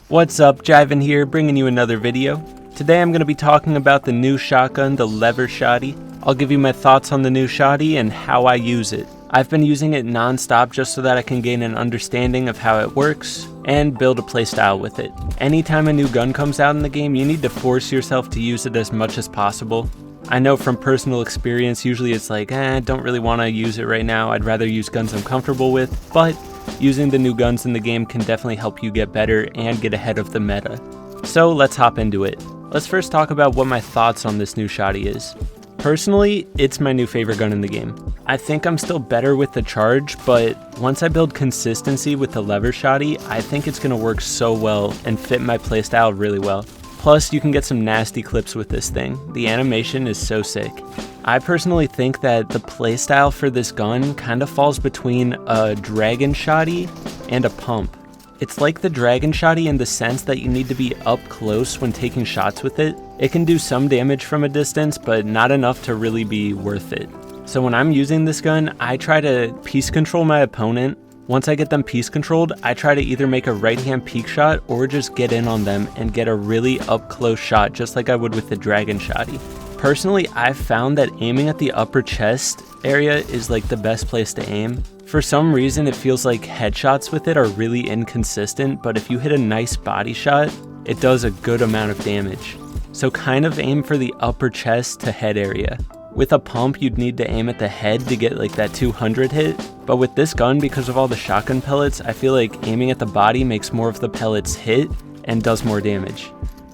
What's up, Jiven here, bringing you another video. Today I'm going to be talking about the new shotgun, the lever Shotty. I'll give you my thoughts on the new Shotty and how I use it. I've been using it non-stop just so that I can gain an understanding of how it works and build a playstyle with it. Anytime a new gun comes out in the game, you need to force yourself to use it as much as possible. I know from personal experience, usually it's like, I don't really want to use it right now, I'd rather use guns I'm comfortable with, but using the new guns in the game can definitely help you get better and get ahead of the meta. So let's hop into it. Let's first talk about what my thoughts on this new Shotty is. Personally, it's my new favorite gun in the game. I think I'm still better with the charge, but once I build consistency with the lever Shotty, I think it's going to work so well and fit my playstyle really well. Plus, you can get some nasty clips with this thing. The animation is so sick. I personally think that the playstyle for this gun kind of falls between a dragon Shotty and a pump. It's like the dragon Shotty in the sense that you need to be up close when taking shots with it. It can do some damage from a distance, but not enough to really be worth it. So when I'm using this gun, I try to piece control my opponent. Once I get them piece controlled, I try to either make a right hand peek shot or just get in on them and get a really up close shot just like I would with the dragon Shotty. Personally, I've found that aiming at the upper chest area is like the best place to aim. For some reason, it feels like headshots with it are really inconsistent, but if you hit a nice body shot, it does a good amount of damage. So kind of aim for the upper chest to head area. With a pump, you'd need to aim at the head to get like that 200 hit, but with this gun, because of all the shotgun pellets, I feel like aiming at the body makes more of the pellets hit and does more damage.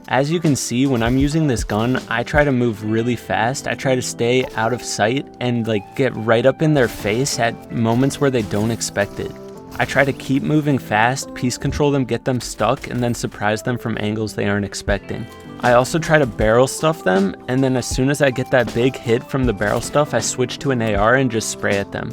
As you can see, when I'm using this gun, I try to move really fast. I try to stay out of sight and like get right up in their face at moments where they don't expect it. I try to keep moving fast, piece control them, get them stuck, and then surprise them from angles they aren't expecting. I also try to barrel stuff them, and then as soon as I get that big hit from the barrel stuff, I switch to an AR and just spray at them.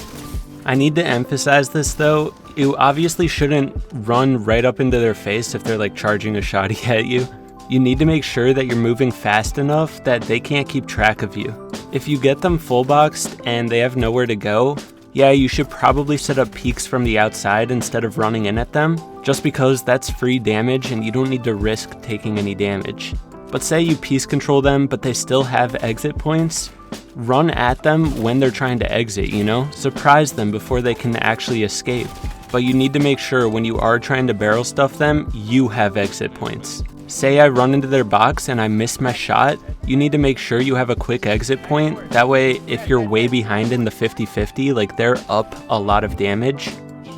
I need to emphasize this though, you obviously shouldn't run right up into their face if they're like charging a Shotty at you. You need to make sure that you're moving fast enough that they can't keep track of you. If you get them full boxed and they have nowhere to go, yeah, you should probably set up peeks from the outside instead of running in at them, just because that's free damage and you don't need to risk taking any damage. But say you piece control them, but they still have exit points, run at them when they're trying to exit, you know? Surprise them before they can actually escape. But you need to make sure when you are trying to barrel stuff them, you have exit points. Say I run into their box and I miss my shot, you need to make sure you have a quick exit point. That way, if you're way behind in the 50-50, like they're up a lot of damage,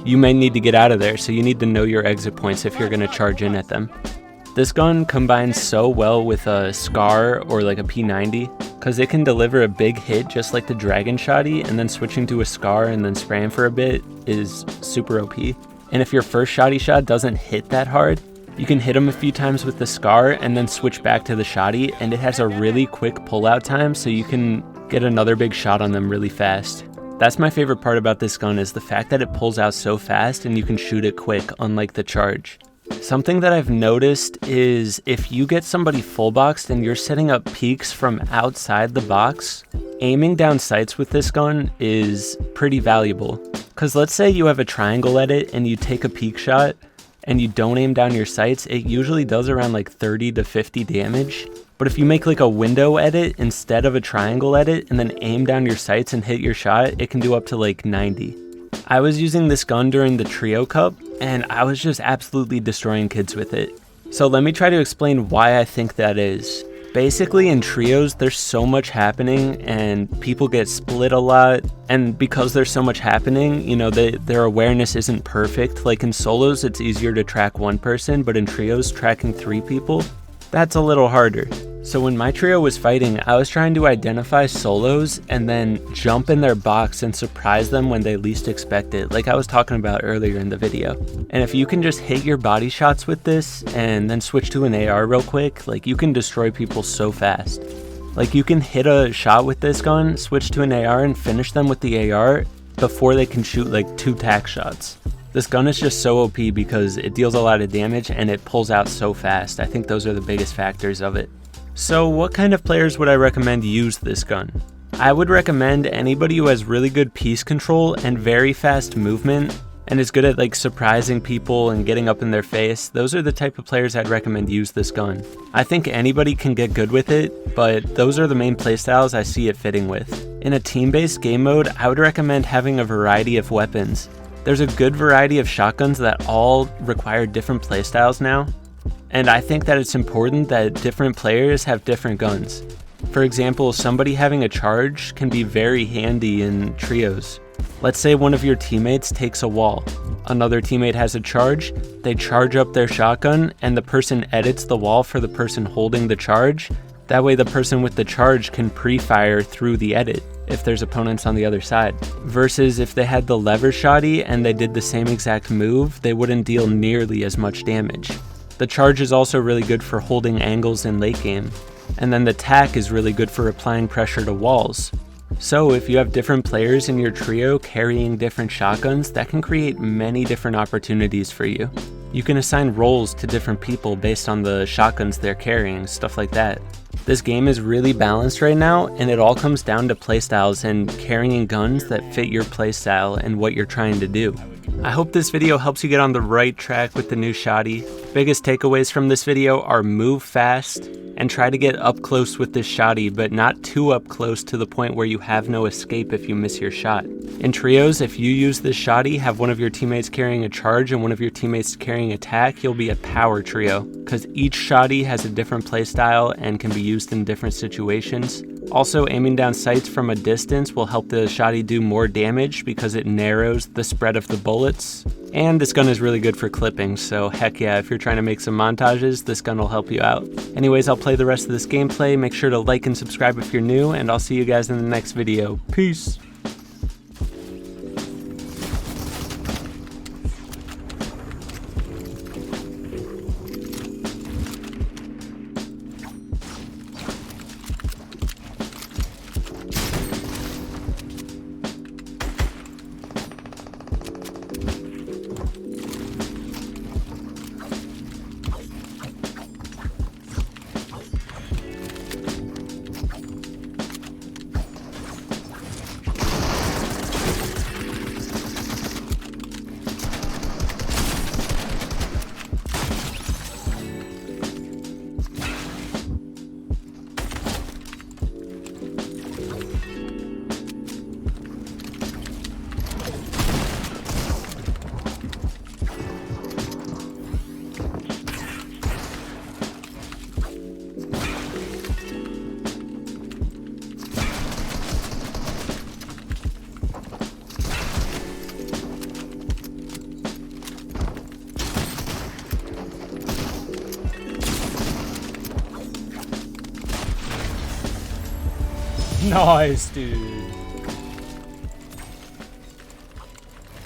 you may need to get out of there, so you need to know your exit points if you're going to charge in at them. This gun combines so well with a SCAR or like a P90, because it can deliver a big hit just like the dragon Shotty, and then switching to a SCAR and then spraying for a bit is super OP. And if your first Shotty shot doesn't hit that hard, you can hit them a few times with the SCAR and then switch back to the Shotty, and it has a really quick pullout time so you can get another big shot on them really fast. That's my favorite part about this gun, is the fact that it pulls out so fast and you can shoot it quick, unlike the charge. Something that I've noticed is if you get somebody full boxed and you're setting up peeks from outside the box, aiming down sights with this gun is pretty valuable. Because let's say you have a triangle edit and you take a peek shot, and you don't aim down your sights, it usually does around like 30 to 50 damage. But if you make like a window edit instead of a triangle edit and then aim down your sights and hit your shot, it can do up to like 90. I was using this gun during the Trio Cup and I was just absolutely destroying kids with it. So let me try to explain why I think that is. Basically in trios, there's so much happening and people get split a lot. And because there's so much happening, you know, their awareness isn't perfect. Like in solos, it's easier to track one person, but in trios, tracking 3 people, that's a little harder. So when my trio was fighting, I was trying to identify solos and then jump in their box and surprise them when they least expect it, like I was talking about earlier in the video. And if you can just hit your body shots with this and then switch to an AR real quick, like you can destroy people so fast. Like you can hit a shot with this gun, switch to an AR and finish them with the AR before they can shoot like 2 tack shots. This gun is just so OP because it deals a lot of damage and it pulls out so fast. I think those are the biggest factors of it. So what kind of players would I recommend use this gun? I would recommend anybody who has really good piece control and very fast movement and is good at like surprising people and getting up in their face, those are the type of players I'd recommend use this gun. I think anybody can get good with it, but those are the main playstyles I see it fitting with. In a team-based game mode, I would recommend having a variety of weapons. There's a good variety of shotguns that all require different playstyles now, and I think that it's important that different players have different guns. For example, somebody having a charge can be very handy in trios. Let's say one of your teammates takes a wall. Another teammate has a charge, they charge up their shotgun, and the person edits the wall for the person holding the charge. That way the person with the charge can pre-fire through the edit if there's opponents on the other side. Versus if they had the lever shotty and they did the same exact move, they wouldn't deal nearly as much damage. The charge is also really good for holding angles in late game. And then the tack is really good for applying pressure to walls. So if you have different players in your trio carrying different shotguns, that can create many different opportunities for you. You can assign roles to different people based on the shotguns they're carrying, stuff like that. This game is really balanced right now, and it all comes down to playstyles and carrying guns that fit your playstyle and what you're trying to do. I hope this video helps you get on the right track with the new Shotty. Biggest takeaways from this video are move fast and try to get up close with this Shotty, but not too up close to the point where you have no escape if you miss your shot. In trios, if you use this Shotty, have one of your teammates carrying a charge and one of your teammates carrying attack, you'll be a power trio, because each Shotty has a different playstyle and can be used in different situations. Also, aiming down sights from a distance will help the Shotty do more damage because it narrows the spread of the bullets. And this gun is really good for clipping, so heck yeah, if you're trying to make some montages, this gun will help you out. Anyways, I'll play the rest of this gameplay. Make sure to like and subscribe if you're new, and I'll see you guys in the next video. Peace! Nice, dude.